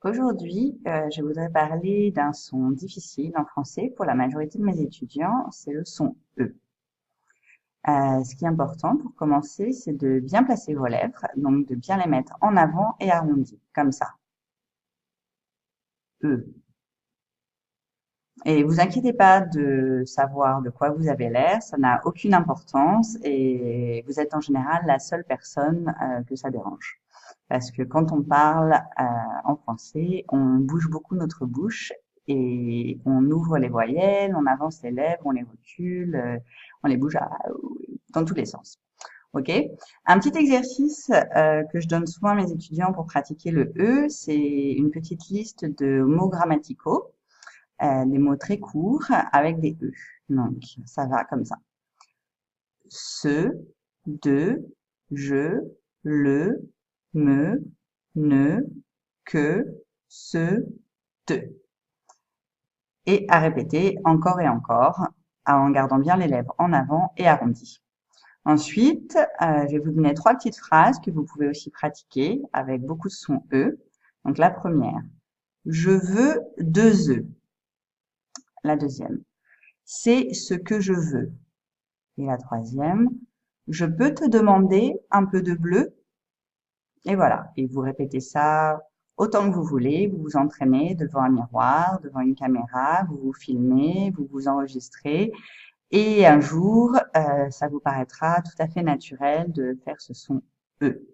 Aujourd'hui, je voudrais parler d'un son difficile en français pour la majorité de mes étudiants, c'est le son E. Ce qui est important pour commencer, c'est de bien placer vos lèvres, donc de bien les mettre en avant et arrondies, comme ça. E. Et vous inquiétez pas de savoir de quoi vous avez l'air, ça n'a aucune importance et vous êtes en général la seule personne que ça dérange. Parce que quand on parle en français, on bouge beaucoup notre bouche et on ouvre les voyelles, on avance les lèvres, on les recule, on les bouge dans tous les sens. Ok. Un petit exercice que je donne souvent à mes étudiants pour pratiquer le E, c'est une petite liste de mots grammaticaux, des mots très courts avec des E. Donc ça va comme ça: ce, de, je, le, me, ne, que, ce, te. Et à répéter encore et encore, en gardant bien les lèvres en avant et arrondies. Ensuite, je vais vous donner trois petites phrases que vous pouvez aussi pratiquer avec beaucoup de sons E. Donc la première: je veux 2 œufs. La deuxième: c'est ce que je veux. Et la troisième: je peux te demander un peu de bleu? Et voilà. Et vous répétez ça autant que vous voulez. Vous vous entraînez devant un miroir, devant une caméra, vous vous filmez, vous vous enregistrez. Et un jour, ça vous paraîtra tout à fait naturel de faire ce son E.